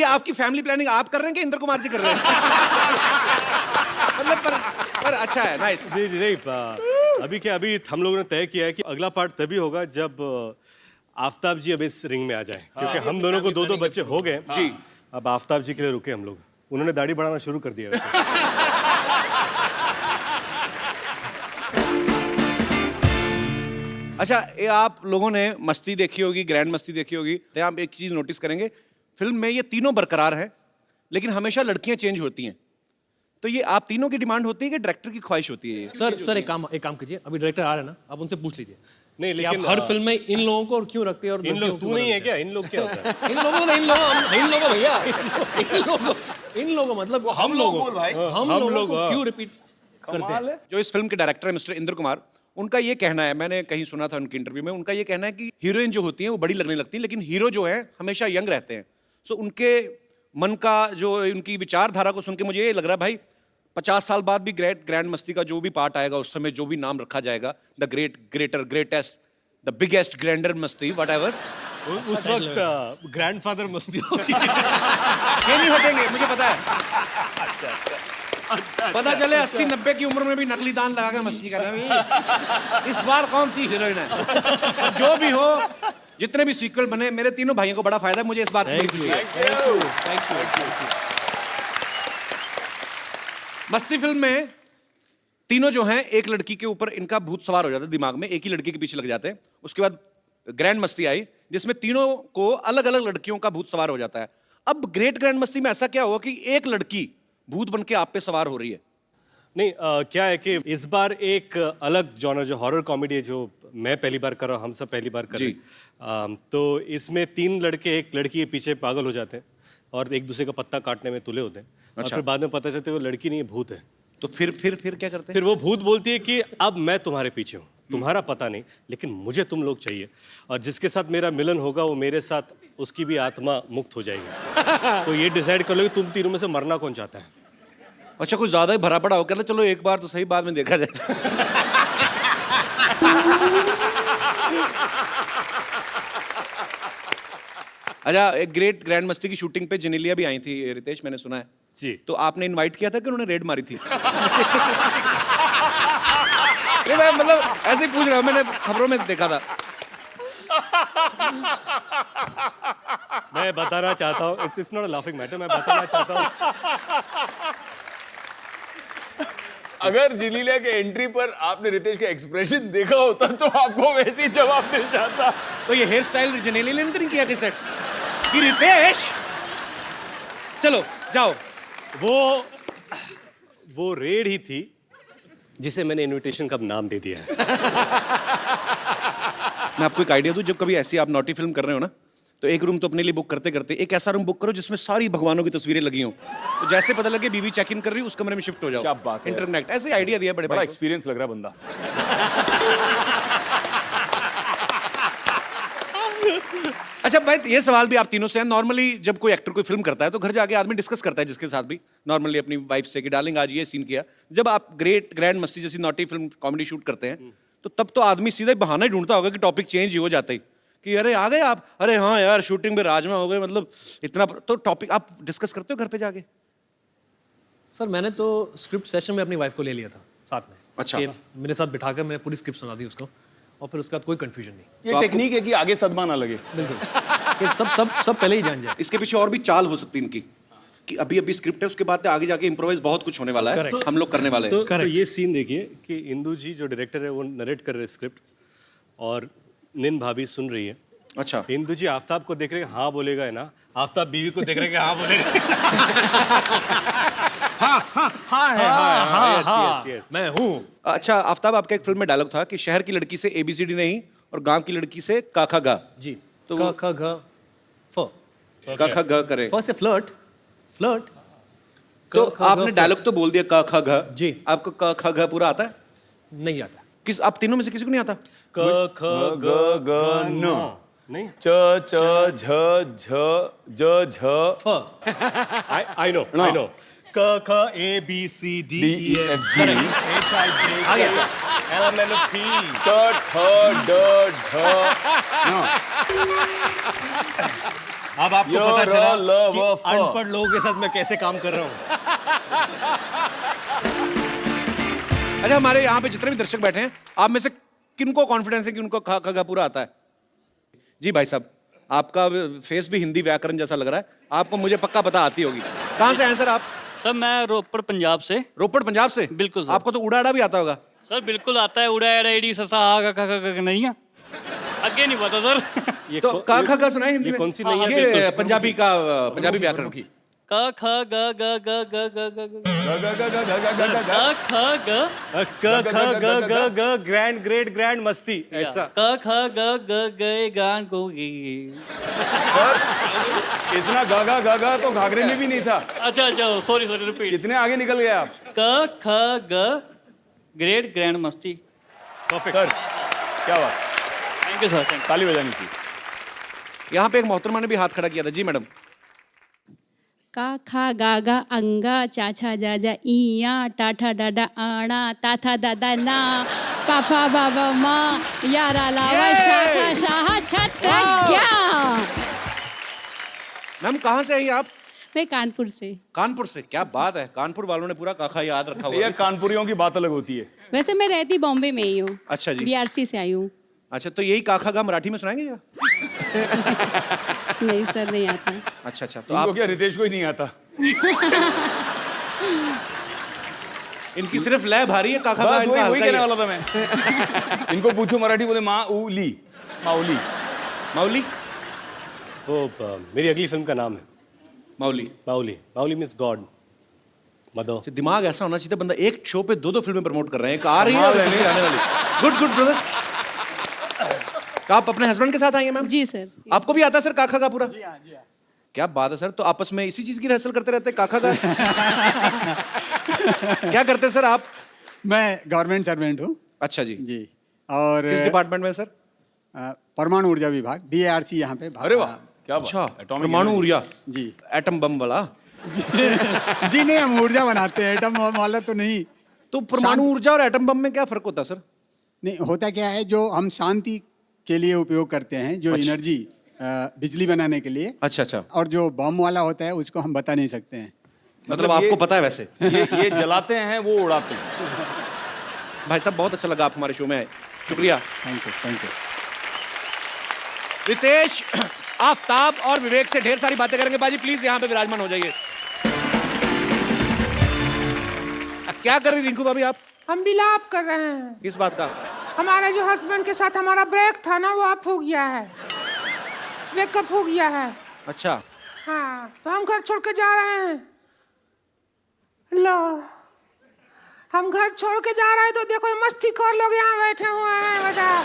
ये आपकी family planning आप कर रहे हैं कि इंद्र कुमार जी कर रहे हैं? मतलब पर अच्छा है, नाइस। जी जी नहीं अभी हम लोगों ने तय किया है कि अगला पार्ट तभी होगा जब आफताब जी अब इस रिंग में आ जाएं, क्योंकि हम दोनों को दो बच्चे हो गए जी। अब आफताब जी के लिए रुके हम लोग, उन्होंने दाढ़ी बढ़ाना शुरू कर दिया वैसे। अच्छा, ये आप लोगों ने मस्ती देखी होगी, ग्रैंड मस्ती देखी होगी, तो आप एक चीज नोटिस करेंगे, फिल्म में ये तीनों बरकरार हैं, लेकिन हमेशा लड़कियां चेंज होती हैं। तो ये आप तीनों की डिमांड होती है कि डायरेक्टर की ख्वाहिश होती है? सर एक काम कीजिए, अभी डायरेक्टर आ रहे हैं ना, आप उनसे पूछ लीजिए। नहीं लेकिन हर फिल्म में इन लोगों को और क्यों रखते हैं और इन लोग तू नहीं है क्या? इन लोग क्या होता है? इन लोगों भैया, इन लोगों मतलब हम लोगों को क्यों रिपीट करते हैं? जो इस फिल्म के डायरेक्टर है मिस्टर इंद्र कुमार, उनका ये कहना है, मैंने कहीं सुना था उनके इंटरव्यू में, उनका ये कहना है कि हीरोइन जो होती हैं वो बड़ी लगने लगती हैं, लेकिन हीरो जो है हमेशा यंग रहते हैं। सो उनके मन का जो, उनकी विचारधारा को सुन के मुझे ये लग रहा है भाई 50 साल बाद भी ग्रैंड मस्ती का जो भी पार्ट आएगा, उस समय जो भी नाम रखा जाएगा, the greatest, the biggest grander Masti, whatever, उस वक्त ग्रैंडफादर मस्ती होगी। ये नहीं हटेंगे, मुझे पता है। पता चले 80-90 की उम्र में भी नकली दांत लगा के मस्ती कर रहे हैं। इस बार कौन सी हीरोइन है? जो भी हो, जितने भी सीक्वल बने, मेरे तीनों भाइयों को बड़ा फायदा है, मुझे इस बात में खुशी है। Thank you. मस्ती फिल्म में तीनों जो हैं, एक लड़की के ऊपर इनका भूत सवार हो जाता है दिमाग में, एक ही लड़की के पीछे लग जाते हैं। उसके बाद ग्रैंड मस्ती आई, जिसमें तीनों को अलग अलग लड़कियों का भूत सवार हो जाता है। अब ग्रैंड मस्ती में ऐसा क्या हुआ कि एक लड़की भूत बन के आप पे सवार हो रही है? नहीं क्या है कि इस बार एक अलग जॉनर, जो हॉरर कॉमेडी है, जो मैं पहली बार कर रहा हूँ, हम सब पहली बार कर रहे हैं, तो इसमें 3 लड़के एक लड़की के पीछे पागल हो जाते हैं और एक दूसरे का पत्ता काटने में तुले होते हैं। और फिर बाद में पता चलता है वो लड़की नहीं है, भूत है। तो फिर क्या करते हैं? फिर वो भूत बोलती है कि अब मैं तुम्हारे पीछे हूँ, तुम्हारा पता नहीं, लेकिन मुझे तुम लोग चाहिए, और जिसके साथ मेरा मिलन होगा वो मेरे साथ, उसकी भी आत्मा मुक्त हो जाएगी। तो ये डिसाइड कर लो कि तुम तीनों में से मरना कौन चाहता है। अच्छा, कुछ ज्यादा ही भरा पड़ा हो, कहते चलो एक बार तो सही, बाद में देखा जाए। अच्छा, एक ग्रैंड मस्ती की शूटिंग पे जेनेलिया भी आई थी रितेश, मैंने सुना है जी। तो आपने इनवाइट किया था कि उन्होंने रेड मारी थी? नहीं मैं मतलब ऐसे ही पूछ रहा हूं, मैंने खबरों में देखा था। मैं बताना चाहता हूँ, it's not a laughing matter, मैं बताना चाहता हूँ, अगर जेनेलिया के एंट्री पर आपने रितेश का एक्सप्रेशन देखा होता तो आपको वैसे ही जवाब मिल जाता। तो ये हेयर स्टाइल जेनेलिया ने नहीं किया कि सेट कि रितेश चलो जाओ? वो रेड ही थी जिसे मैंने इनविटेशन का नाम दे दिया है। मैं आपको एक आइडिया दूं, जब कभी ऐसी आप नॉटी फिल्म कर रहे हो ना, तो एक रूम तो अपने लिए बुक करते करते एक ऐसा रूम बुक करो जिसमें सारी भगवानों की तस्वीरें लगी हों, तो जैसे पता लगे बीवी चेक इन कर रही है, उस कमरे में शिफ्ट हो जाओ। क्या बात है, इंटरनेट ऐसे आइडिया दिया, बड़े बड़ा एक्सपीरियंस लग रहा है बंदा। अच्छा भाई, ये सवाल भी आप तीनों से है। नॉर्मली जब कोई एक्टर कोई फिल्म करता है तो घर जाके आदमी डिस्कस करता है जिसके साथ भी, नॉर्मली अपनी वाइफ से, कि डार्लिंग आज ये सीन किया। जब आप ग्रैंड मस्ती जैसी नॉटी फिल्म कॉमेडी शूट करते हैं, तो तब तो आदमी सीधा ही बहाना ही ढूंढता होगा कि टॉपिक चेंज ही हो जाता ही, कि अरे आ गए आप, अरे हाँ यार शूटिंग में राजमा हो गए, मतलब इतना। तो टॉपिक आप डिस्कस करते हो घर पे जाके? सर मैंने तो स्क्रिप्ट सेशन में अपनी वाइफ को ले लिया था साथ में। अच्छा। मेरे साथ बिठाकर मैं पूरी स्क्रिप्ट सुना दी उसको, और फिर उसके बाद कोई कंफ्यूजन नहीं। ये टेक्निक है कि आगे सदमा ना लगे। बिल्कुल, कि सब पहले ही जान जाए। इसके पीछे और भी चाल हो सकती है इनकी, कि अभी स्क्रिप्ट है, उसके बाद आगे जाके इम्प्रोवाइज बहुत कुछ होने वाला है, हम लोग करने वाले हैं। तो ये सीन देखिए कि इंदु जी जो डायरेक्टर है वो नरेट कर रहे हैं स्क्रिप्ट, और निन भाभी सुन रही है। अच्छा, इंदु जी आफ्ताब को देख रहे हैं, हाँ बोलेगा है ना, आफ्ताब बीवी को देख रहे हैं, हाँ बोलेगा। हाँ, मैं हूँ। अच्छा आफ्ताब, आपका एक फिल्म में डायलॉग था कि शहर की लड़की से ABCD नहीं और गांव की लड़की से का खा गा। जी, तो क ख घ फ, का खा गा करे। फ से फ्लर्ट। तो आपने डायलॉग तो बोल दिया का खा गा जी। आपको का खा गा पूरा आता है? नहीं आता। किस, आप तीनों में से किसी को नहीं आता? क ख ग ग न नहीं, च च झ झ ज झ फ। आई नो क ख ABCD DEF G HIJ LMNOP ट ठ ड ढ अब आपको You're पता चला a lover कि for- अनपढ़ लोगों के साथ मैं कैसे काम कर रहा हूँ। अच्छा, हमारे यहाँ पे जितने भी दर्शक बैठे हैं, आप में से किनको कॉन्फिडेंस है कि उनको खा खा पूरा आता है? जी भाई साहब, आपका फेस भी हिंदी व्याकरण जैसा लग रहा है, आपको मुझे पक्का पता आती होगी। कहाँ से हैं सर आप? सर मैं रोपड़ पंजाब से। रोपड़ पंजाब से? बिल्कुल सर। आपको तो उड़ाड़ा भी आता होगा। सर बिल्कुल आता है, उड़ा एड़ा एडी ससा हा का नहीं है, आगे नहीं पता सर। ये तो का खा सुनाए हिंदी ये में? कौन सी नहीं है? ये बिल्कुल। पंजाबी का पंजाबी व्याकरण की। क ख ग ग ग ग ग ग ग क ख ग क ख ग ग ग ग्रैंड ग्रेट ग्रैंड मस्ती ऐसा। क ख ग ग गए गान को गे। इतना गागा गागा तो घाघरे में भी नहीं था। अच्छा अच्छा, सॉरी सॉरी, रिपीट। कितने आगे निकल गए आप। क ख ग ग्रेट ग्रैंड मस्ती। परफेक्ट सर, क्या बात। थैंक यू सर, थैंक ताली बजानी चाहिए। यहाँ पे एक मोहतरमा ने भी हाथ खड़ा किया था। जी मैडम। का खा गा गा अंगा चाचा जाजा इया टाठा डाडा आड़ा ताथा दादा ना पापा बाबा माँ यारा लावा शाखा शाह छत्रज्ञा। मैम कहाँ से आई आप? मैं कानपुर से। कानपुर से? क्या बात है, कानपुर वालों ने पूरा काखा याद रखा हुआ ये है। कानपुरियों की बात अलग होती है। वैसे मैं रहती बॉम्बे में ही हूँ। अच्छा जी। बीआरसी से आई हूँ। अच्छा, तो यही काखा का मराठी में सुनाएंगे क्या? नहीं सर, नहीं आता। अच्छा अच्छा, तो इनको आप क्या रितेश को ही नहीं आता। इनकी सिर्फ लय भारी है, काखा का बस इनका वही हल्का ही कहने है। वाला था मैं। इनको पूछो मराठी, बोले माऊली माऊली। माउली? वो मेरी अगली फिल्म का नाम है माउली। बाउली। बाउली मीन्स गॉड मदर। अच्छा, दिमाग ऐसा होना चाहिए, बंदा एक शो पे दो फिल्में प्रमोट कर रहे हैं, एक आ रही है कमाल और है, नहीं आने वाली। Good good brother. तो आप अपने हस्बैंड के साथ आएंगे मैम? जी सर। आपको भी आता है सर काखा का पूरा? जी हाँ। क्या बात है सर, तो आपस में इसी चीज की रिहर्सल करते रहते हैं, काखा का? क्या करते हैं सर आप? मैं गवर्नमेंट सर्वेंट हूँ अच्छा जी। जी। और किस डिपार्टमेंट में सर? परमाणु ऊर्जा विभाग बीआरसी यहाँ पे अरे वाह, क्या बात। अच्छा, Atomic परमाणु energy। ऊर्जा, जी। एटम बम वाला। जी नहीं, हम ऊर्जा बनाते हैं, एटम वाला तो नहीं। तो परमाणु ऊर्जा और एटम बम में क्या फर्क होता है सर? नहीं, होता क्या है, जो हम शांति के लिए उपयोग करते हैं, जो एनर्जी बिजली बनाने के लिए, अच्छा अच्छा, और जो बम वाला होता है उसको हम बता नहीं सकते हैं। मतलब आपको पता है वैसे। ये जलाते हैं, वो उड़ाते हैं। भाई साहब बहुत अच्छा लगा आप हमारे शो में आए, शुक्रिया। Thank you, thank you. Ritesh, Aftab और विवेक से ढेर सारी बातें करेंगे। बाजी प्लीज यहाँ पे विराजमान हो जाइए। क्या कर रही रिंकू भाभी आप? हम बिलाप कर रहे हैं। किस बात का? हमारे जो हस्बैंड के साथ हमारा ब्रेक था ना, वो अब हो गया है, ब्रेकअप हो गया है। अच्छा, हाँ, तो हम घर छोड़ के जा रहे हैं। लो, हम घर छोड़ के जा रहे हैं तो देखो ये मस्तीखोर लोग यहाँ बैठे हुए हैं। बताओ,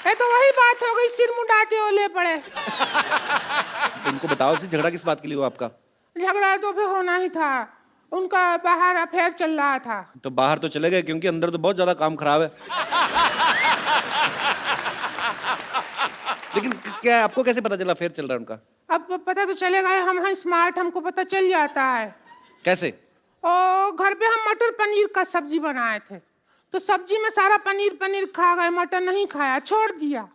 ये तो वही बात हो गई, सिर मुंडाते ओले पड़े। तो इनको बताओ से झगड़ा किस बात के लिए हुआ आपका? झगड़ा तो फिर होना ही था, उनका बाहर अफेयर चल रहा था। तो बाहर तो चले गए, क्योंकि अंदर तो बहुत ज्यादा काम खराब है। लेकिन क्या आपको कैसे पता चला फेयर चल रहा है उनका? अब पता तो चलेगा, हम हैं स्मार्ट, हमको पता चल जाता है। कैसे? और घर पे हम मटर पनीर का सब्जी बनाए थे, तो सब्जी में सारा पनीर पनीर खा गए, मटर नहीं खाया, छोड़ दिया।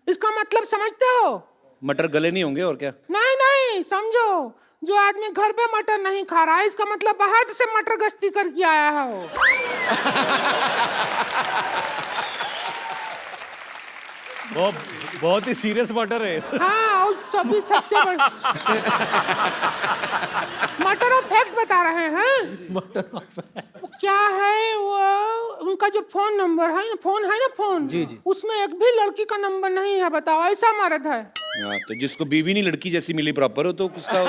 इसका मतलब समझते हो? मटर गले नहीं होंगे और क्या? नहीं नहीं, समझो, जो आदमी घर पे मटर नहीं खा रहा है, इसका मतलब बाहर से मटर गश्ती करके आया है वो। बहुत ही सीरियस मैटर है। हाँ, और सभी सबसे बड़ी मटर ऑफ फैक्ट बता रहे हैं। वो क्या है, वो उनका जो फोन नंबर है ना, फोन जी, जी। उसमें एक भी लड़की का नंबर नहीं है। बताओ, ऐसा मर्द है। तो जिसको बीवी नहीं लड़की जैसी मिली प्रॉपर हो, तो उसका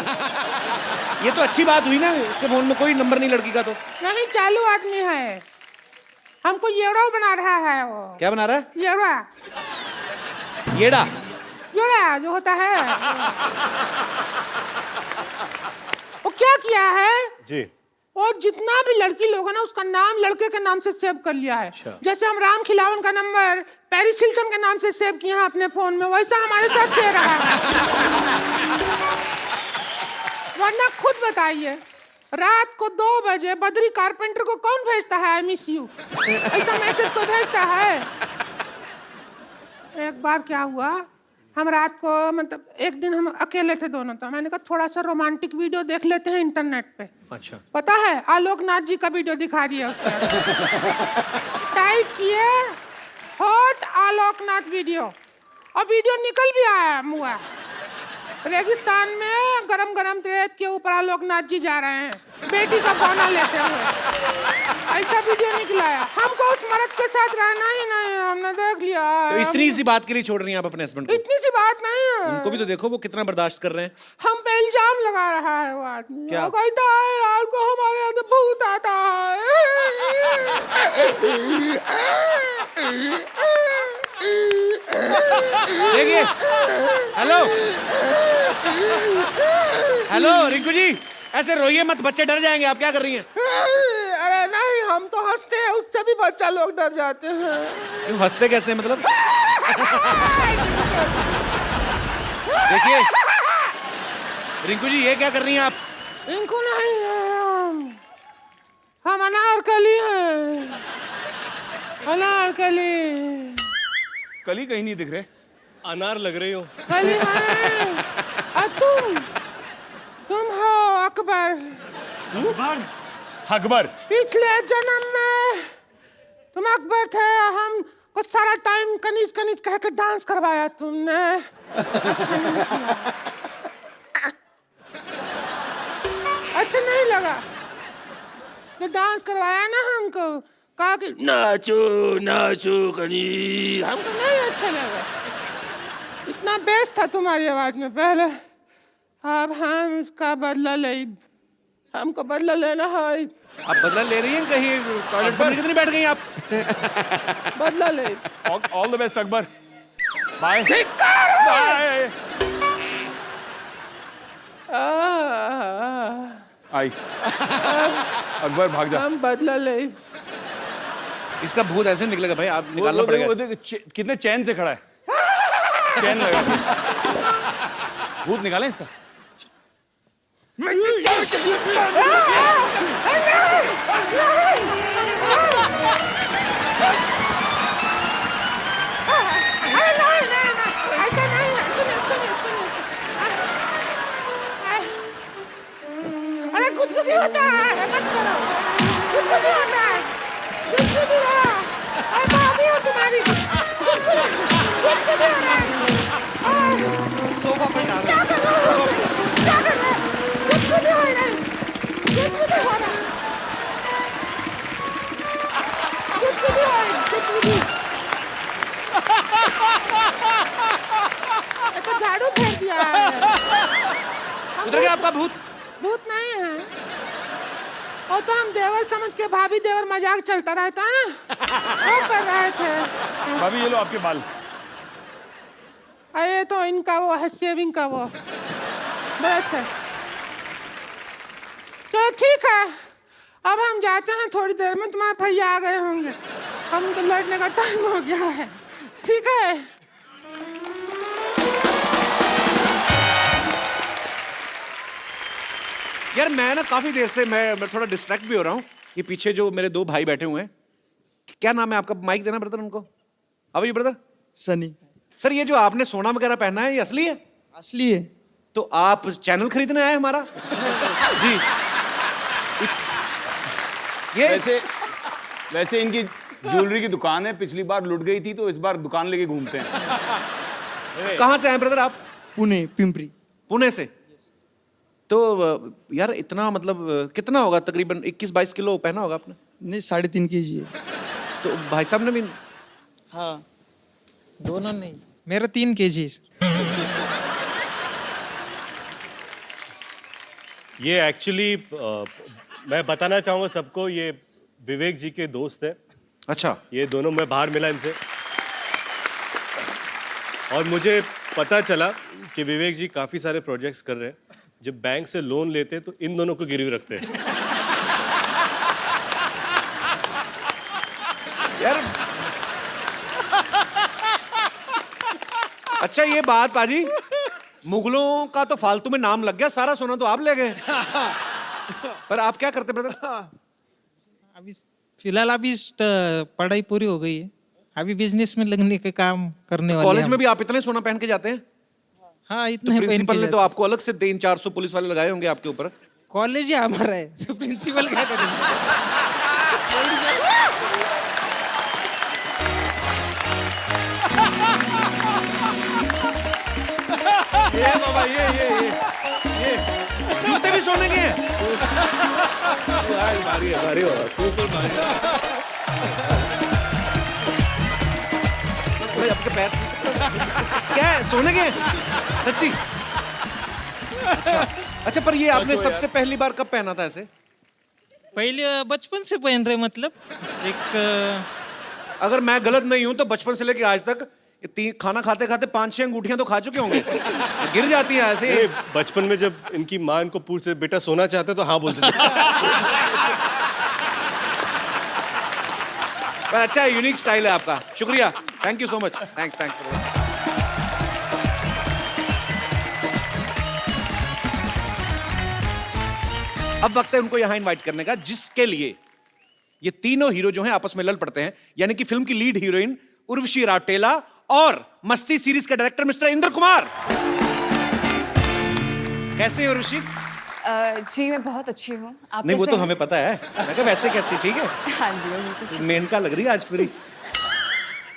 ये तो अच्छी बात हुई ना, उसके फोन में कोई नंबर नहीं लड़की का। तो नहीं, चालू आदमी है, हमको येड़ा बना रहा है वो। क्या बना रहा है? येड़ा, येड़ा? येड़ा जो होता है, वो क्या किया है जी। और जितना भी लड़की लोग है ना, उसका नाम लड़के के नाम से सेव कर लिया है। जैसे हम राम खिलावन का नंबर पेरिस हिल्टन के नाम से सेव किए हैं अपने फोन में, वैसा हमारे साथ दे रहा है। वरना खुद बताइए, रात को 2 बजे बद्री कारपेंटर को कौन भेजता है आई मिस यू? ऐसा मैसेज कोई भेजता है? एक बार क्या हुआ, हम रात को मतलब एक दिन हम अकेले थे दोनों, तो मैंने कहा थोड़ा सा रोमांटिक वीडियो देख लेते हैं इंटरनेट पे। अच्छा। पता है आलोकनाथ जी का वीडियो दिखा दिया उसने। टाइप किए हॉट आलोकनाथ वीडियो और वीडियो निकल भी आया मुआ। रेगिस्तान में गरम गरम रेत के ऊपर आलोकनाथ जी जा रहे हैं बेटी का बौना लेते हुए, ऐसा वीडियो निकला है। हमको उस मर्द के साथ रहना ही नहीं है, हमने देख लिया। तो इतनी सी बात के लिए छोड़ रही हैं आप अपने हस्बैंड को? इतनी सी बात नहीं है। उनको भी तो देखो वो कितना बर्दाश्त कर रहे हैं। हम पे इल्जाम लगा रहा है वो आदमी। क्या? वो कहता है रात को हमारे यहाँ से भूत आता है। देखिए, हेलो हेलो रिंकू जी, ऐसे रोइए मत, बच्चे डर जाएंगे। आप क्या कर रही हैं? अरे नहीं, हम तो हंसते हैं, उससे भी बच्चा लोग डर जाते हैं। क्यों हंसते कैसे मतलब? देखिए रिंकू जी, ये क्या कर रही हैं आप? रिंकू नहीं है, हम अनारकली हैं। अनारकली कली कहीं नहीं दिख रहे। अनार लग रही हो। कली है। और तुम हो अकबर। अकबर? पिछले जन्म में तुम अकबर थे, हम को सारा टाइम कनीज कनीज कह के डांस करवाया तुमने। अच्छा नहीं लगा तो डांस करवाया ना हमको, कहा कि नाचो नाचो कनीज, हमको नहीं अच्छा लगा। इतना बेस था तुम्हारी आवाज में पहले, अब हम उसका बदला ले, हमको बदला लेना है। आप बदला ले रही हैं? कहीं टॉयलेट पर कितनी बैठ गई आप? बदला ले। All the best Akbar. Bye bye. आई अकबर भाग जा। हम बदला ले। इसका भूत ऐसे निकलेगा भाई, आप निकालना पड़ेगा। वो देख कितने चैन से खड़ा है, चैन लगा के। भूत निकालें इसका। ऐसा नहीं है, सुनिए। अरे कुछ होता है, मत करो। कुछ होता है, अरे भाभी हो तुम्हारी। कुछ हो रहा है। सोफा पे डाल क्या कर रहे हो? कुछ हो रहा है। तो झाड़ू फेर दिया है। उधर गया आपका भूत? भूत नहीं है, वो तो हम देवर समझ के भाभी देवर मजाक चलता रहता है ना, वो कर रहे थे। भाभी ये लो आपके बाल। ये तो इनका वो है शेविंग का वो ब्रश है। तो ठीक है, अब हम जाते हैं, थोड़ी देर में तुम्हारे भैया आ गए होंगे, हम तो लौटने का टाइम हो गया है। ठीक है। यार मैं ना काफी देर से मैं थोड़ा डिस्ट्रैक्ट भी हो रहा हूँ। ये पीछे जो मेरे दो भाई बैठे हुए हैं, क्या नाम है आपका? माइक देना ब्रदर उनको। अब ये ब्रदर सनी। सर, ये जो आपने सोना वगैरह पहना है, ये असली है? असली है। तो आप चैनल खरीदने आए हमारा? जी। ये वैसे इनकी ज्वेलरी की दुकान है, पिछली बार लुट गई थी तो इस बार दुकान लेके घूमते हैं। कहाँ से आए ब्रदर आप? पुणे, पिंपरी। पुणे से? तो यार इतना मतलब कितना होगा तकरीबन? 21-22 किलो पहना होगा आपने? नहीं, 3.5 kg है। तो भाई साहब ने भी? हाँ, दोनों नहीं, मेरा 3 kg। ये एक्चुअली मैं बताना चाहूँगा सबको, ये विवेक जी के दोस्त है। अच्छा। ये दोनों, मैं बाहर मिला इनसे और मुझे पता चला कि विवेक जी काफ़ी सारे प्रोजेक्ट्स कर रहे हैं। जब बैंक से लोन लेते हैं तो इन दोनों को गिरवी रखते हैं। यार अच्छा, ये बात पाजी, मुगलों का तो फालतू में नाम लग गया, सारा सोना तो आप ले गए। पर आप क्या करते ब्रदर? अभी फिलहाल अभी पढ़ाई पूरी हो गई है, अभी बिजनेस में लगने के काम करने वाले कॉलेज हम। में भी आप इतने सोना पहन के जाते हैं? हाँ इतने पहन के प्रिंसिपल ने तो जाते। आपको अलग से 300-400 पुलिस वाले लगाए होंगे आपके ऊपर। कॉलेज ही हमारा है तो प्रिंसिपल क्या करेंगे। ये बाबा ये जूते भी सोने के हैं। भारी हो भाई, आपके पैर क्या है, सोने के हैं? सच्ची? अच्छा पर ये आपने सबसे पहली बार कब पहना था ऐसे? पहले बचपन से पहन रहे मतलब एक अगर मैं गलत नहीं हूं तो बचपन से लेके आज तक खाना खाते खाते 5-6 अंगूठियां तो खा चुके होंगे। गिर जाती हैं ऐसे। ये बचपन में जब इनकी माँ इनको पूछते बेटा सोना चाहते तो हाँ बोलते थे। पर अच्छा यूनिक स्टाइल है आपका, शुक्रिया, thank you so much, thanks. अब वक्त है उनको यहां इनवाइट करने का, जिसके लिए ये तीनों हीरो जो हैं आपस में लड़ पड़ते हैं, यानी कि फिल्म की लीड हीरोइन उर्वशी राउटेला और मस्ती सीरीज का डायरेक्टर मिस्टर इंद्र कुमार। कैसे हैं उर्वशी? जी मैं बहुत अच्छी हूँ। आप नहीं वो कैसे तो हैं? हमें पता है, मैं कहा वैसे कैसे, ठीक है? हाँ जी मैं बिल्कुल ठीक। मेनका लग रही है आज फ्री,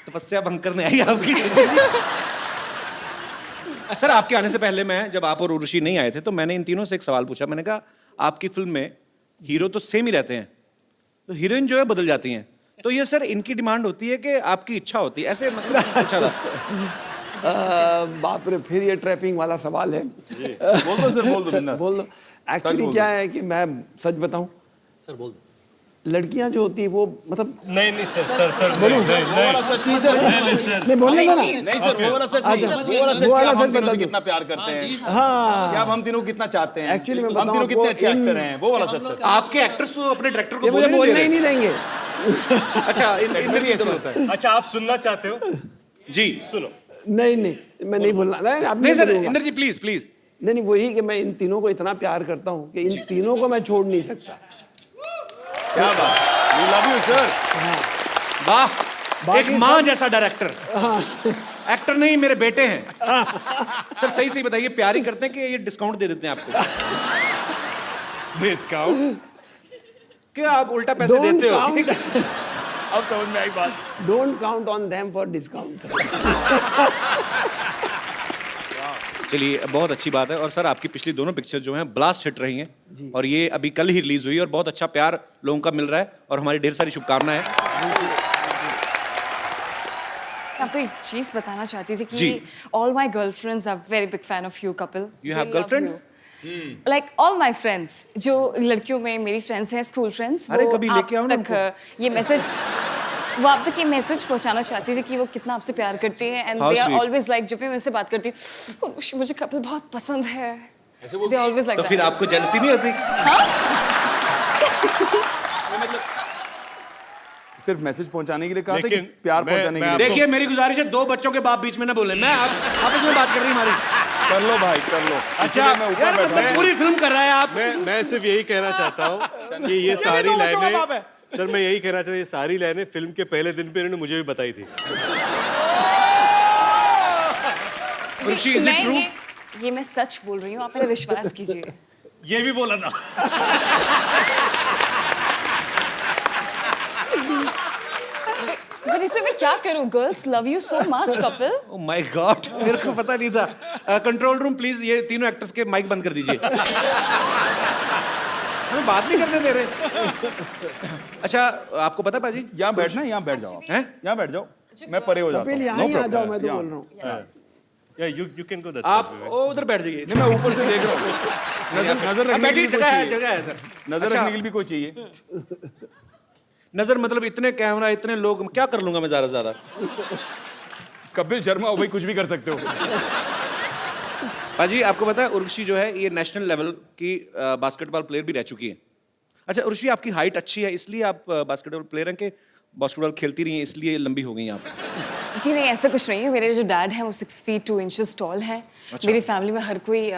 तपस्या भंग करने आई आपकी। सर आपके आने से पहले मैं, जब आप और उर्वशी नहीं आए थे, तो मैंने इन तीनों से एक सवाल पूछा। मैंने कहा आपकी फिल्म में हीरो तो सेम ही रहते हैं, तो हीरोइन जो है बदल जाती हैं, तो ये सर इनकी डिमांड होती है कि आपकी इच्छा होती है, ऐसे मतलब पूछा था। बाप रे, फिर ये ट्रैपिंग वाला सवाल है। बोल दो सर, बोल दो बिंदास। बोल दो। एक्चुअली क्या है कि मैं सच बताऊं सर बोल दो। लड़कियां जो होती है वो मतलब नहीं सर बोलूं नहीं नहीं बोलने का ना। नहीं सर, वो वाला सच नहीं। अच्छा, वो वाला सच वो वाला कि सच हम तीनों बता से दो। कितना प्यार करते हैं, हाँ क्या हम तीनों को कितना चाहते हैं, Actually मैं हम बताऊं तीनों कितने आपको, अच्छे एक्टर हैं, वो वाला सच सर। आपके एक्टर्स तो अपने डायरेक्टर को ये मुझे बोलने बोलने नहीं ही दे नहीं देंगे। रहे। अच्छा इंद्र भी ऐसे होता है। अच्छा आप सुनना चाहते हो? जी सुनो। नहीं मैं नहीं बोलना। नहीं sir, Indra ji please please. नहीं वही कि मैं इन तीनों को इतना प्यार करता हूँ कि इन तीनों को मैं छोड़ नहीं सकता। क्या बात, वी लव यू सर। वाह, एक बाकी माँ सब- जैसा डायरेक्टर। एक्टर नहीं, मेरे बेटे हैं। सर सही सही बताइए, प्यार ही करते हैं कि ये डिस्काउंट दे देते हैं आपको? डिस्काउंट क्या आप उल्टा पैसे Don't देते हो? count. अब समझ में आई बात। Don't count on them for discount. चलिए बहुत अच्छी बात है। और सर आपकी पिछली दोनों पिक्चर जो हैं ब्लास्ट हिट रही हैं, और ये अभी कल ही रिलीज हुई और बहुत अच्छा प्यार लोगों का मिल रहा है, और हमारी ढेर सारी शुभकामनाएं हैं। मैं आपको एक चीज बताना चाहती थी जी। कि all my girlfriends are very big fan of you Kapil. You have girlfriends? Like all my friends, जो लड़कियों में मेरी फ्रेंड्स हैं, स्कूल फ्रेंड्स, अरे वो कभी आप लेके आओ ना तक ये मैसेज, वो आप तक ये मैसेज पहुंचाना चाहती थी कि वो कितना आपसे प्यार करती हैं, and How they are sweet. Always like, जब भी मैं उनसे बात करती हूँ मुझे कपिल बहुत पसंद है, दे ऑलवेज लाइक तो फिर आपको जेलसी नहीं होती? सिर्फ मैसेज पहुंचाने के लिए कहा था कि लेकिन प्यार मैं- पहुंचाने के मैं लिए? देखिए मेरी गुजारिश है, दो बच्चों के बाप बीच में ना बोले। मैं आपस में बात कर रही हूँ हमारी। कर लो भाई, कर लो। अच्छा इसीलिए मैं ऊपर यार, बैठा मतलब हूं। पूरी फिल्म कर रहा है आप। मैं सिर्फ यही कहना चाहता हूँ कि ये सारी दो बच्चों का बाप लाइनें, है। सर मैं यही कहना चाहता हूँ, ये सारी लाइनें फिल्म के पहले दिन पे इन्होंने मुझे भी बताई थी। ऋषि, is it true? ये मैं सच बोल रही हूँ, आप मेरा विश्वास कीजिए। ये भी बोला था। पर इसे मैं क्या करूँ, girls love you so much Kapil. Oh my God, मेरे को पता नहीं था। कंट्रोल रूम प्लीज ये तीनों एक्टर्स के माइक बंद कर दीजिए। हमें बात नहीं करने दे रहे। अच्छा आपको पता है पाजी, यहाँ बैठना है, यहाँ बैठ जाओ आप। हैं? यहाँ बैठ जाओ, मैं परे हो जाता कपिल हूँ। यहाँ ही आ जाओ, मैं तो बोल रहा हूँ। या यू कैन गो दैट आप उधर बैठ जाइए। नहीं, मैं ऊपर से देख रहा हूँ। नजर रखने बैठी के लिए कोई जगह है, चाहिए। जगह है सर। नजर अच्छा, रखने के लिए भी कोई चाहिए। नजर मतलब इतने कैमरा, इतने लोग, क्या कर लूंगा मैं ज्यादा से ज्यादा? कपिल शर्मा हो भाई, कुछ भी कर सकते हो। पाजी आपको पता है उर्वशी जो है ये नेशनल लेवल की बास्केटबॉल प्लेयर भी रह चुकी है। अच्छा उर्वशी, आपकी हाइट अच्छी है इसलिए आप बास्केटबॉल प्लेयर हैं कि बास्केटबॉल खेलती रही हैं इसलिए लंबी हो गई हैं आप? जी नहीं, ऐसा कुछ नहीं है। मेरे जो डैड हैं वो 6 फीट 2 इंचेस टॉल हैं। मेरी फैमिली में हर कोई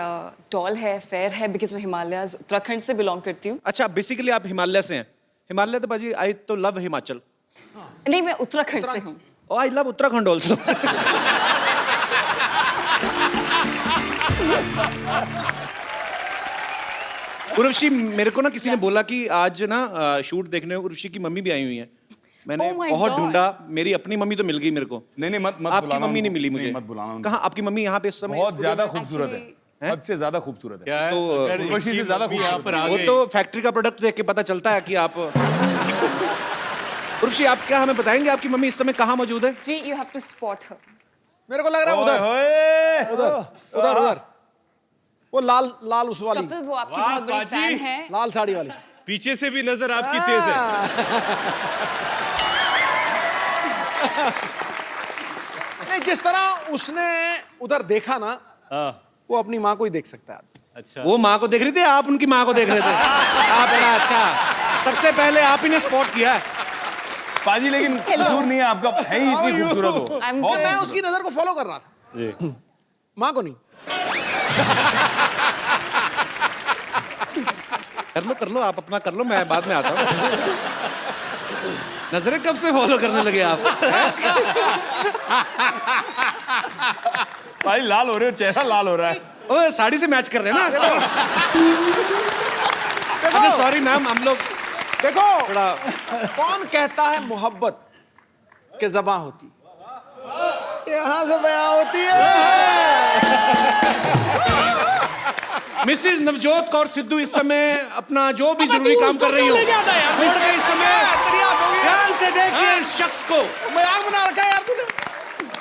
टॉल है, फेयर है, बिकॉज मैं हिमालयाज उत्तराखंड से बिलोंग करती हूँ। अच्छा बेसिकली आप हिमालय से हैं? हिमालय तो पाजी आई तो लव हिमाचल। नहीं, मैं उत्तराखंड से हूँ। Oh, I love Uttarakhand also. Urvashi, मेरे को ना किसी ने बोला कि आज ना शूट देखने उर्वशी की मम्मी भी आई हुई है। मैंने Oh my बहुत God. ढूंढा, मेरी अपनी मम्मी तो मिल गई मेरे को। नहीं मत आपकी बुलाना मम्मी नहीं उनको। मिली मुझे। नहीं, मत बुलाना उनको। कहाँ आपकी मम्मी यहाँ पे इस समय? बहुत ज्यादा खूबसूरत Actually- है, हद से ज्यादा खूबसूरत है। क्या है? तो अगर उर्वशी से इनकी ज्यादा मम्मी यहाँ पर आ वो गई तो फैक्ट्री का प्रोडक्ट देख के पता चलता है कि आप उर्वशी, आप क्या हमें बताएंगे आपकी मम्मी इस समय कहाँ मौजूद है? जी, you have to spot her. मेरे को लग रहा है उधर उधर उधर उधर वो लाल लाल उस वाली कपिल, वो आपकी बहुत बड़ी फैन है। लाल साड़ी वाली। पीछे से भी नजर आपकी तेज है। नहीं, जिस तरह उसने उधर देखा ना, वो अपनी माँ को ही देख सकता है। अच्छा, वो माँ को देख रही थी, आप उनकी माँ को देख रहे थे। आप बड़ा अच्छा, सबसे पहले आप ही ने स्पॉट किया है। पाजी, लेकिन कसूर नहीं है आपका, है ही इतनी खूबसूरत हो। I'm और good. मैं उसकी नजर को फॉलो कर रहा था जी। माँ को नहीं। कर लो, आप अपना कर लो, मैं बाद में आता हूँ। नजरें कब से फॉलो करने लगे आप? भाई लाल हो रहे हो, चेहरा लाल हो रहा है। ओ, साड़ी से मैच कर रहे हैं ना? अरे सॉरी मैम, हम लोग देखो थोड़ा कौन कहता है मोहब्बत के ज़बां होती, यहाँ से बयां होती है। मिसिज नवजोत कौर सिद्धू इस समय अपना जो भी जरूरी काम कर रही हो, छोड़ के इस समय ध्यान से देखिए इस शख्स को। मजाक बना रखा है यार तूने।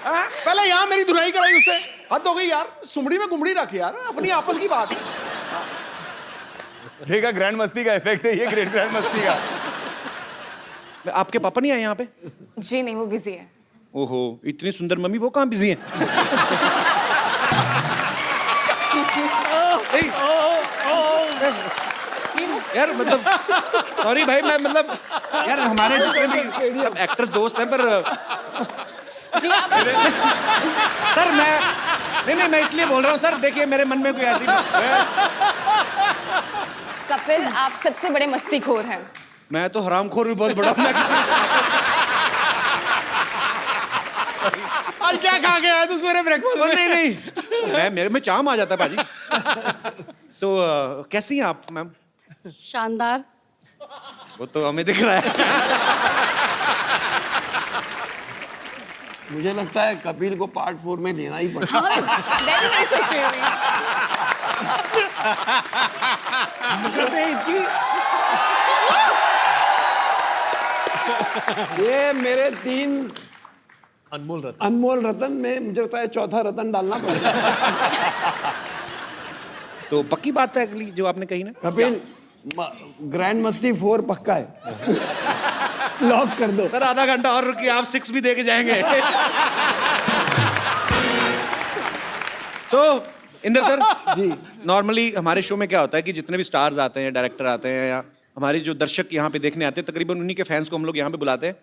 हाँ? पहले यहाँ मेरी धुलाई कराई उससे, हद हो गई यार। सुमड़ी में गुमड़ी रख यार, अपनी आपस की बात है। देखा, ग्रैंड मस्ती का इफेक्ट है ये, ग्रैंड मस्ती का। आपके पापा नहीं आए यहाँ पे? जी नहीं, वो बिजी है। ओहो, इतनी सुंदर मम्मी, वो कहाँ बिजी है? यार मतलब सॉरी भाई, मैं मतलब यार हमारे जितने भी सब एक्टर दोस्त हैं, पर सर मैं मैं इसलिए बोल रहा हूँ सर, देखिए मेरे मन में कोई ऐसी कपिल, आप सबसे बड़े मस्तीखोर हैं। मैं तो हरामखोर भी बहुत बड़ा हूँ। आज क्या खा के आया तू सवेरे ब्रेकफास्ट में? नहीं मैं मेरे में चाम आ जाता है भाजी। तो कैसी हैं आप मैम? शानदार। वो तो हमें दिख रहा है। मुझे लगता है कपिल को पार्ट 4 में लेना ही पड़ेगा। मैं भी नहीं सोच रही हूँ। ये मेरे 3 अनमोल रतन में मुझे लगता है चौथा रतन डालना पड़ेगा। तो पक्की बात है अगली जो आपने कही ना? कपिल, ग्रैंड मस्ती 4 पक्का है। लॉक कर दो सर, आधा घंटा और रुकिए, आप 6 भी दे के जाएंगे। तो इंदर सर जी, नॉर्मली हमारे शो में क्या होता है कि जितने भी स्टार्स आते हैं, डायरेक्टर आते हैं, या हमारे जो दर्शक यहाँ पे देखने आते हैं, तकरीबन उन्हीं के फैंस को हम लोग यहाँ पे बुलाते हैं।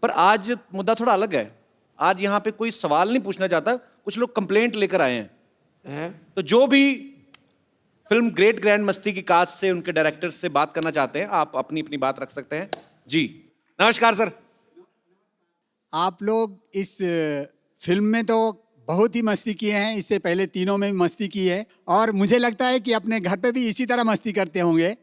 पर आज मुद्दा थोड़ा अलग है। आज यहाँ पे कोई सवाल नहीं पूछना चाहता, कुछ लोग कंप्लेंट लेकर आए हैं। तो जो भी फिल्म ग्रेट ग्रैंड मस्ती की कास्ट से, उनके डायरेक्टर से बात करना चाहते हैं, आप अपनी अपनी बात रख सकते हैं। जी नमस्कार सर। आप लोग इस फिल्म में तो बहुत ही मस्ती किए हैं, इससे पहले तीनों में भी मस्ती की है, और मुझे लगता है कि अपने घर पे भी इसी तरह मस्ती करते होंगे।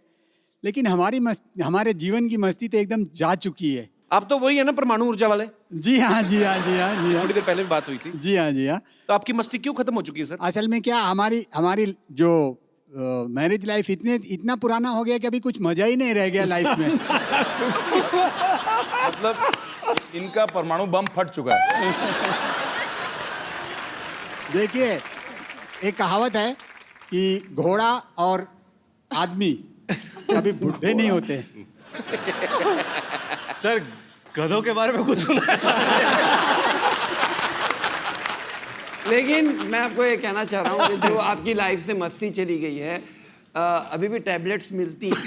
लेकिन हमारे जीवन की मस्ती तो एकदम जा चुकी है। आप तो वही है ना, परमाणु ऊर्जा वाले? जी हाँ, जी हाँ, जी हाँ, जी हाँ। थोड़ी देर पहले भी बात हुई थी। जी हाँ, जी हाँ। तो आपकी मस्ती क्यों खत्म हो चुकी है सर? असल में क्या, हमारी जो मैरिज लाइफ इतना पुराना हो गया कि अभी कुछ मजा ही नहीं रह गया लाइफ में। मतलब इनका परमाणु बम फट चुका है। देखिए, एक कहावत है कि घोड़ा और आदमी कभी बुढ़े नहीं होते। सर, गधों के बारे में कुछ सुना है? लेकिन मैं आपको ये कहना चाह रहा हूँ कि जो आपकी लाइफ से मस्ती चली गई है, अभी भी टैबलेट्स मिलती हैं।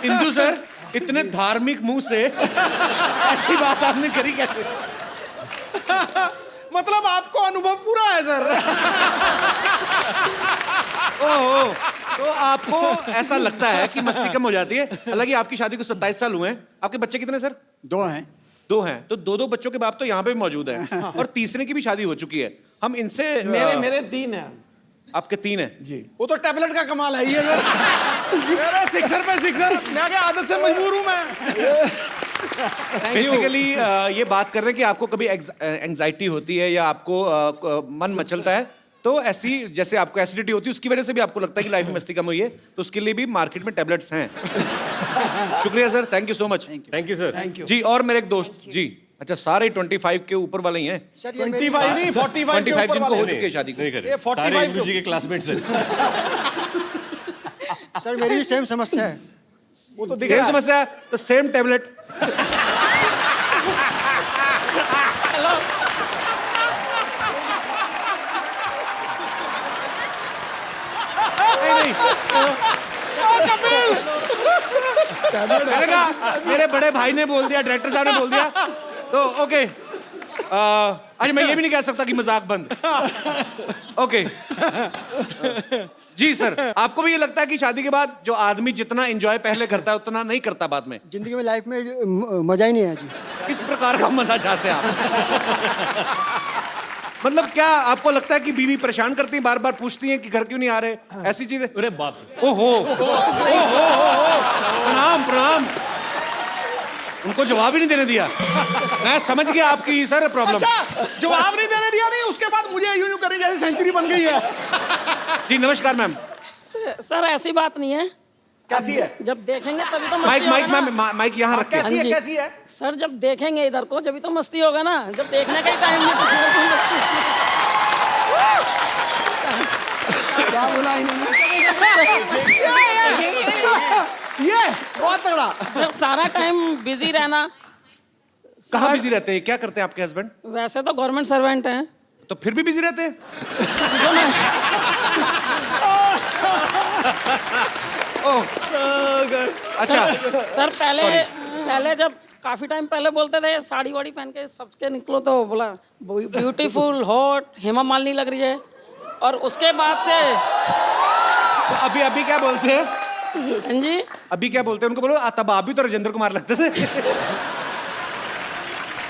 इंदु सर, इतने धार्मिक मुंह से ऐसी बात आपने करी कैसे? मतलब आपको अनुभव पूरा है सर। ओहो, तो आपको ऐसा लगता है कि मस्ती कम हो जाती है, हालांकि आपकी शादी को 27 साल हुए हैं। आपके बच्चे कितने सर? 2 हैं। 2 हैं। तो 2 बच्चों के बाप तो यहाँ पे भी मौजूद हैं और तीसरे की भी शादी हो चुकी है। हम इनसे मेरे 3 हैं। आपके 3 हैं जी। वो तो टैबलेट का कमाल है ये मेरे सिक्सर पे सिक्सर, मैं क्या आदत से मजबूर हूं मैं। बेसिकली ये बात कर रहे हैं कि आपको कभी एंजाइटी होती है या आपको मन मचलता है, तो ऐसी जैसे आपको एसिडिटी होती है उसकी वजह से भी आपको लगता है कि लाइफ में मस्ती कम हुई है, तो उसके लिए भी मार्केट में टैबलेट्स हैं। शुक्रिया sir, thank you so much. Thank you sir. जी, और मेरे एक दोस्त जी, अच्छा सारे 25 के ऊपर वाले ही हैं। 25 नहीं 45 के ऊपर जिनको हो वाले। चुकी है शादी। नहीं करे, ये 45 सारे इंदु जी के क्लासमेट्स हैं। सर मेरी भी सेम समस्या है। वो तो दिख सेम रहा है। समस्या है तो सेम टैबलेट। नहीं मैंने कहा मेरे बड़े भाई ने बोल दिया, डायरेक्टर साहब ने बोल दिया, तो ओके। आज मैं ये भी नहीं कह सकता कि मजाक बंद। ओके जी सर, आपको भी ये लगता है कि शादी के बाद जो आदमी जितना एंजॉय पहले करता है उतना नहीं करता बाद में? जिंदगी में लाइफ में मजा ही नहीं है जी। किस प्रकार का मजा चाहते हैं आप? मतलब क्या आपको लगता है कि बीवी परेशान करती है, बार बार पूछती है कि घर क्यों नहीं आ रहे, ऐसी चीजें? अरे बाप रे। ओहो, प्रणाम प्रणाम। उनको जवाब ही नहीं देने दिया। मैं समझ गया आपकी सर प्रॉब्लम। अच्छा, जवाब नहीं देने दिया नहीं, उसके बाद मुझे यूं यूं करी जैसे सेंचुरी बन गई है। जी नमस्कार मैम। सर ऐसी बात नहीं है। कैसी है? जब देखेंगे तभी तो माइक मस्ती माइक होगा ना। मैम, माइक यहाँ रख के। कैसी है? जी। कैसी है? सर जब देखेंगे इधर को जब तो मस्ती होगा ना, जब देखने का ही टाइम नहीं तो फिर तो मस्ती। क्या बोला इन्होंने? ये बहुत तगड़ा। सर सारा टाइम बिजी रहना। कहाँ बिजी रहते हैं? क्या करते हैं आपके हस्बैंड? वैसे तो गवर्नमेंट सर्वेंट हैं। तो फिर भी बिजी रहते हैं? जो मैं ओह, अच्छा सर पहले जब काफी टाइम पहले बोलते थे साड़ी वाड़ी पहन के सबके निकलो, तो बोला ब्यूटीफुल हॉट हेमा मालिनी लग रही है, और उसके बाद से तो अभी क्या बोलते हैं? हाँ जी अभी क्या बोलते हैं उनको? बोलो तब आप भी तो राजेंद्र कुमार लगते थे।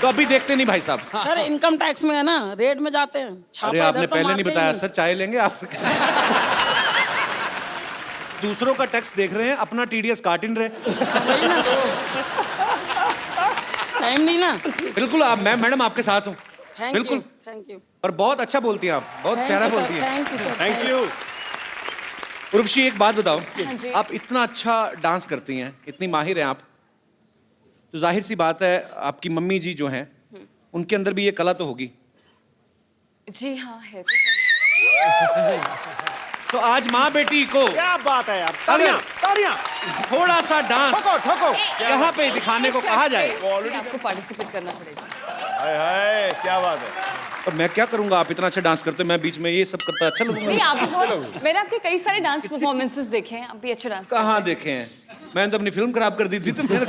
तो अभी देखते नहीं भाई साहब? सर इनकम टैक्स में है ना, रेड में जाते हैं। छापा अरे इधर आपने तो पहले नहीं मारते ही बताया सर, चाय लेंगे आप? दूसरों का टैक्स देख रहे हैं, अपना टीडीएस काट ही नहीं रहे। वही ना, टाइम नहीं ना। बिल्कुल आप, मैं मैडम आपके साथ हूँ, बिल्कुल। Thank you. और बहुत अच्छा बोलती हैं आप, बहुत प्यारा बोलती हैं। Thank you sir. Thank you. Urvashi एक बात बताओ, हाँ जी। आप इतना अच्छा डांस करती हैं, इतनी माहिर हैं आप, तो जाहिर सी बात है आपकी मम्मी जी जो हैं उनके अंदर भी ये कला तो होगी। जी हाँ है। तो आज माँ बेटी को क्या बात है यार, तालियां तालियां। थोड़ा सा डांस ठोको ठोको। यहाँ पे दिखाने को कहा जाए जी, आपको पार्टिसिपेट करना पड़ेगा। हाय हाय क्या बात है। तो मैं क्या करूंगा? आप इतना अच्छा डांस करते हो, मैं बीच में ये सब करता अच्छा नहीं लगूंगा? आपको बहुत, मैंने आपके कई सारे डांस परफॉर्मेंसेस देखे हैं, आप भी अच्छा डांस कहाँ देखे हैं? मैंने तो अपनी फिल्म खराब कर दी थी। तो मेरे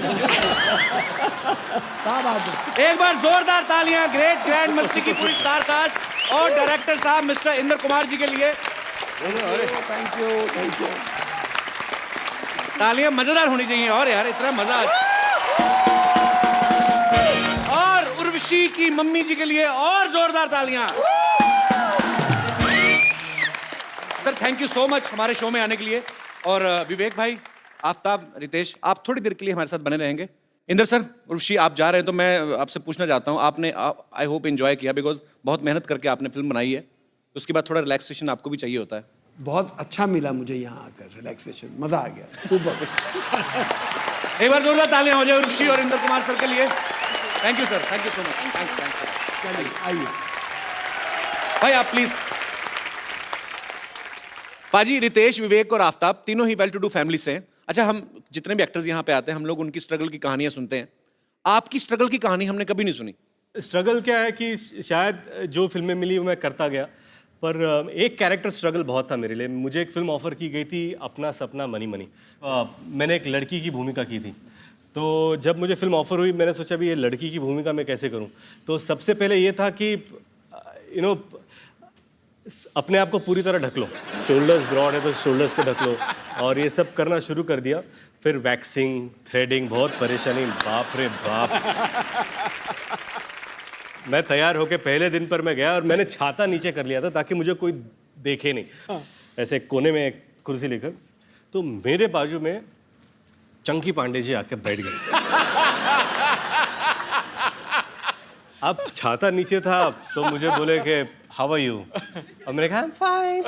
एक बार जोरदार तालियां ग्रेट ग्रैंड मस्ती की पूरी स्टार कास्ट और डायरेक्टर साहब मिस्टर इंद्र कुमार जी के लिए। Thank you. तालियां मजेदार होनी चाहिए और यार इतना मजा। और उर्वशी की मम्मी जी के लिए और जोरदार तालियां। Sir thank you so much हमारे शो में आने के लिए। और विवेक भाई, आफ्ताब, रितेश, आप थोड़ी देर के लिए हमारे साथ बने रहेंगे। इंद्र सर, उर्वशी आप जा रहे हैं तो मैं आपसे पूछना चाहता हूँ, आपने आई होप एंजॉय किया, बिकॉज बहुत मेहनत करके आपने फिल्म बनाई है, तो उसके बाद थोड़ा रिलैक्सेशन आपको भी चाहिए होता है। बहुत अच्छा मिला मुझे यहाँ आकर, रिलैक्सेशन, मजा आ गया। सुपर। एक बार जोरदार तालियां हो जाए उर्वशी और इंद्र कुमार सर के लिए। Thank you sir, thank you so much. Thanks. चलिए आइए भाई आप प्लीज। पाजी, रितेश, विवेक और आफ्ताब तीनों ही वेल टू डू फैमिली से हैं। अच्छा, हम जितने भी एक्टर्स यहाँ पे आते हैं हम लोग उनकी स्ट्रगल की कहानियां सुनते हैं। आपकी स्ट्रगल की कहानी हमने कभी नहीं सुनी। स्ट्रगल क्या है कि शायद जो फिल्में मिली वो मैं करता गया, पर एक कैरेक्टर स्ट्रगल बहुत था मेरे लिए। मुझे एक फिल्म ऑफर की गई थी, अपना सपना मनी मनी। मैंने एक लड़की की भूमिका की थी, तो जब मुझे फिल्म ऑफर हुई मैंने सोचा भी ये लड़की की भूमिका मैं कैसे करूं। तो सबसे पहले ये था कि अपने आप को पूरी तरह ढक लो, शोल्डर्स ब्रॉड है तो शोल्डर्स को ढक लो, और ये सब करना शुरू कर दिया। फिर वैक्सिंग, थ्रेडिंग, बहुत परेशानी, बाप रे बाप। मैं तैयार होके पहले दिन पर मैं गया और मैंने छाता नीचे कर लिया था ताकि मुझे कोई देखे नहीं, ऐसे कोने में एक कुर्सी लेकर। तो मेरे बाजू में चंकी पांडे जी आके बैठ गए। अब छाता नीचे था तो मुझे बोले कि हाउ आर यू, और मैंने कहा आई एम फाइन।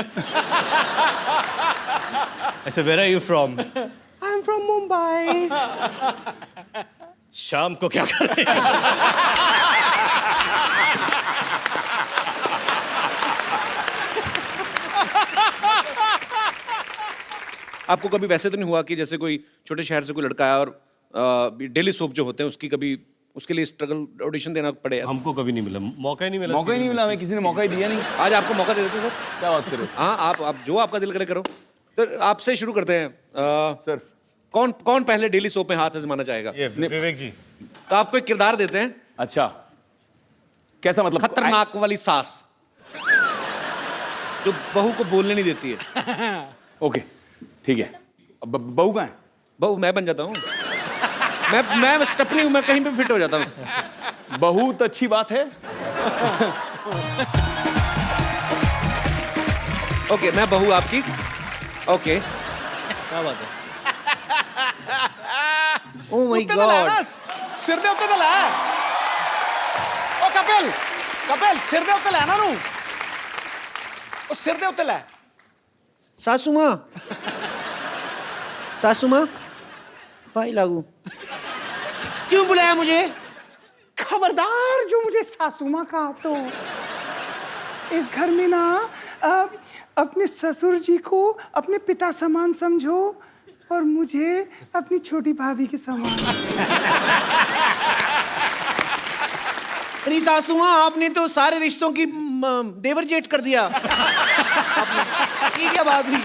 ऐसे where are you from, I am from Mumbai. शाम को क्या कर रहे हैं? आपको कभी वैसे तो नहीं हुआ कि जैसे कोई छोटे शहर से कोई लड़का आया और डेली सोप जो होते हैं उसकी कभी उसके लिए स्ट्रगल ऑडिशन देना पड़े? हमको कभी नहीं मिला, मौका ही नहीं मिला। मौका ही नहीं मिला, हमें किसी ने मौका ही दिया नहीं। आज आपको मौका दे देते सर। क्या बात करो। हाँ, आप जो आपका दिल करे करो। तो आपसे शुरू करते हैं। सर कौन पहले डेली सोप में हाथ आजमाना चाहेगा? ये विवेक जी। तो आपको एक किरदार देते हैं। अच्छा, कैसा मतलब? खतरनाक वाली सास जो बहू को बोलने नहीं देती है। ओके ठीक है। अब बहू कहाँ है? बहू मैं बन जाता हूँ। मैं स्टेपनी हूँ, मैं कहीं पे फिट हो जाता हूँ। बहू तो अच्छी बात है। ओके, मैं बहू आपकी। ओके, क्या बात है? ओह माय उत्ते तो लै ना, गॉड। सिर दे उत्ते तो लै। ओ कपिल सिर दे उत्ते लै ना नू। ओ सिर दे उत्ते लै। सासू माँ भाई लागू क्यों बुलाया मुझे? खबरदार जो मुझे सासू माँ कहा तो इस घर में ना अपने ससुर जी को अपने पिता समान समझो और मुझे अपनी छोटी भाभी के समान। अरे सासू माँ, आपने तो सारे रिश्तों की देवर जेठ कर दिया। ये क्या बात हुई?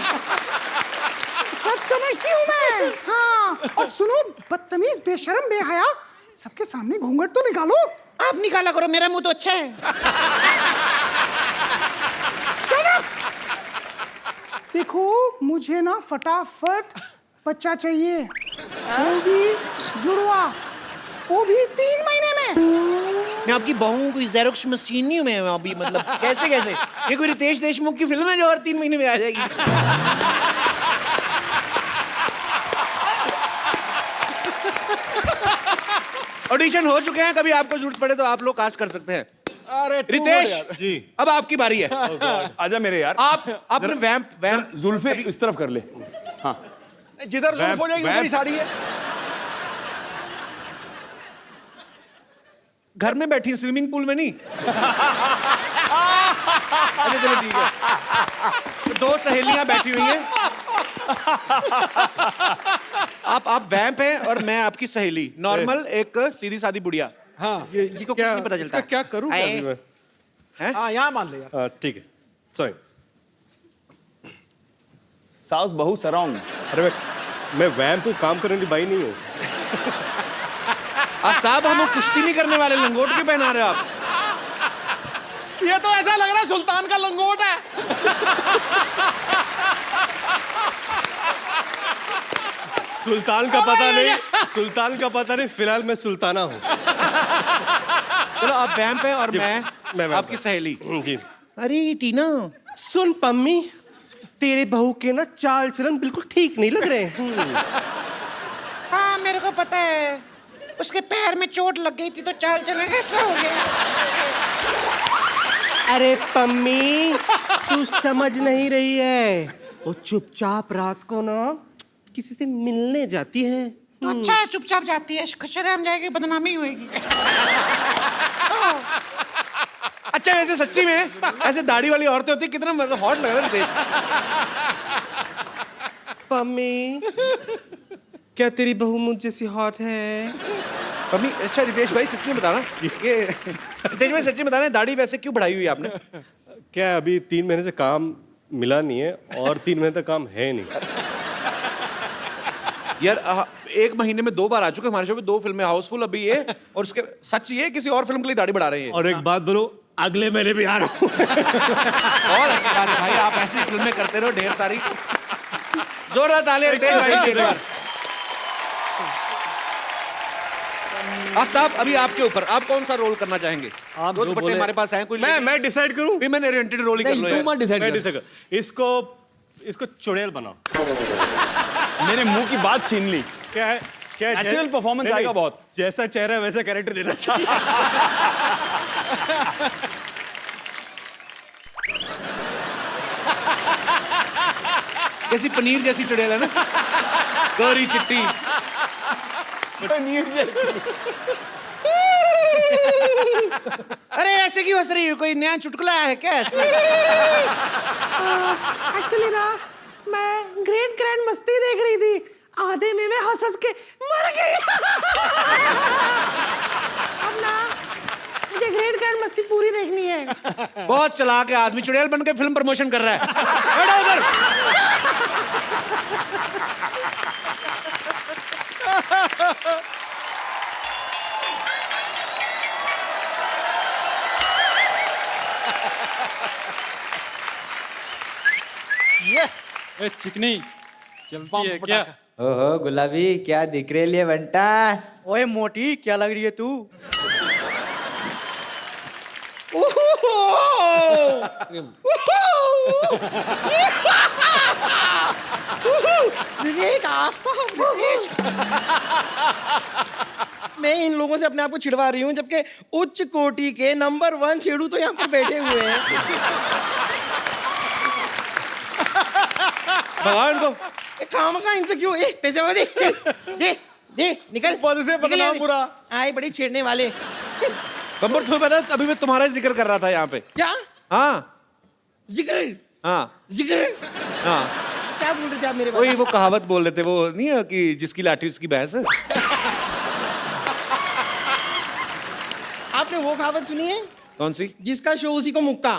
सब समझती हूँ मैं। हाँ, और सुनो बदतमीज बेशरम बेहया, सबके सामने घूंघट तो निकालो। आप निकाला करो, मेरा मुंह तो अच्छा है। Shut up! देखो मुझे ना फटाफट बच्चा चाहिए, वो भी जुड़वा, वो भी 3 महीने में। मैं आपकी बहू हूँ, कोई जेरोक्स मशीन नहीं हूँ मैं अभी। मतलब कैसे ये कोई रितेश देशमुख की फिल्म है जो हर 3 महीने में आ जाएगी? ऑडिशन हो चुके हैं, कभी आपको जरूरत पड़े तो आप लोग कास्ट कर सकते हैं। अरे रितेश जी, अब आपकी बारी है। आजा मेरे यार। आपने वैम्प जुल्फे इस तरफ कर ले। हाँ, जिधर जुल्फ हो जाएगी उधर ही साड़ी है। घर में बैठी स्विमिंग पूल में नहीं। अच्छा चलो ठीक है। तो 2 सहेलियां बैठी हुई हैं। आप वैम्प हैं और मैं आपकी सहेली, नॉर्मल एक सीधी सादी बुढ़िया। हाँ, जिसको कुछ नहीं पता चलता। क्या करूँ अभी मैं? हाँ, यहाँ मान ले यार। ठीक है, सॉरी। साउस बहू सराउंड। अरे मैं वैम्प को काम करने की बाई नहीं हूँ। आफ्ताब, हम कुश्ती नहीं करने वाले, लंगोट क्यों पहना रहे हो आप? ये तो ऐसा लग रहा है सुल्तान का लंगोट है। सुल्तान का पता नहीं, सुल्तान का पता नहीं, फिलहाल मैं सुल्ताना हूँ। चलो आप वैम्प हैं और मैं आपकी सहेली। जी। अरे टीना, सुन पम्मी, तेरे बहू के ना चाल चलन बिल्कुल ठीक नहीं लग रहे। हाँ मेरे को पता है, उसके पैर में चोट लग गई थी तो चाल चलन कैसे हो गया। अरे पम्मी, तू समझ नहीं रही है, वो चुपचाप रात को ना किसी से मिलने जाती है। तो अच्छा है, चुपचाप जाती है, शर्म जाएगी, बदनामी होएगी। अच्छा वैसे सच्ची में ऐसे दाढ़ी वाली औरतें होती, कितना मतलब हॉट लग रहा है। पम्मी, क्या तेरी बहू मुझ जैसी हॉट है? पम्मी, अच्छा रितेश भाई सच्ची में बताना, ये रितेश भाई सच्ची में बताना, दाढ़ी वैसे क्यों बढ़ाई हुई है आपने? क्या अभी 3 महीने से काम मिला नहीं है और 3 महीने तक काम है नहीं। यार 1 महीने में 2 बार आ चुके हमारे शो पे, 2 फिल्में, हाउसफुल अभी ये, और उसके सच ये किसी और फिल्म के लिए दाढ़ी बढ़ा रहे हैं। और एक बात बोलो, अगले महीने भी आ रहा हूँ। और अच्छी बात है भाई, आप ऐसी फिल्में करते रहो ढेर सारी। जोरदार तालियां तेज भाई के एक बार। आफ्ताब, अभी आपके ऊपर, आप कौन सा रोल करना चाहेंगे? आप दो जो दुपट्टे बोले- हमारे पास हैं, कोई मैं डिसाइड करूं? भी मैंने ओरिएंटेड रोल ही कर लो नहीं, तुम मत decide मैं कर। डिसाइड इसको चुड़ैल बनाओ। मेरे मुंह की बात छीन ली। क्या है? क्या है? Natural performance नहीं, आएगा नहीं, बहुत। जैसा चेहरा है वैसा कैरेक्टर देना चाहिए। कैसी पनीर जैसी चुड़ैल है ना, गौरी चिट्टी। अरे ऐसे क्यों हंस रही है? कोई नया चुटकुला है क्या इसमें? एक्चुअली ना मैं ग्रेट ग्रैंड मस्ती देख रही थी, आधे में मैं हंस हंस के मर गई। अब ना मुझे ग्रेट ग्रैंड मस्ती पूरी देखनी है। बहुत चालाक है आदमी, चुड़ैल बन के फिल्म प्रमोशन कर रहा है। बैठो उधर। ए, चिकनी चलती है क्या? ओहो गुलाबी, क्या दिख रही है बंटा? ओए मोटी, क्या लग रही है तू? मैं इन लोगों से अपने आप को छिड़वा रही हूँ, जबकि उच्च कोटि के नंबर 1 छेड़ू तो यहाँ पर बैठे हुए हैं। भगवान को काम का इनसे क्यों? पैसे वाले दे दे दे, निकल पद से बदनाम पूरा। आए बड़ी छेड़ने वाले। बम्बर तुम्हें पता है, अभी मैं तुम्हारा ही जिक्र कर रहा था यहाँ पे। क्या हाँ जिक्र? हाँ जिक्र हाँ, क्या बोल रहे थे आप मेरे वही बारे वो कहावत बोल रहे थे, वो नहीं है कि जिसकी लाठी उसकी भैंस। आपने वो कहावत सुनी है, कौन सी? जिसका शो उसी को मुक्का?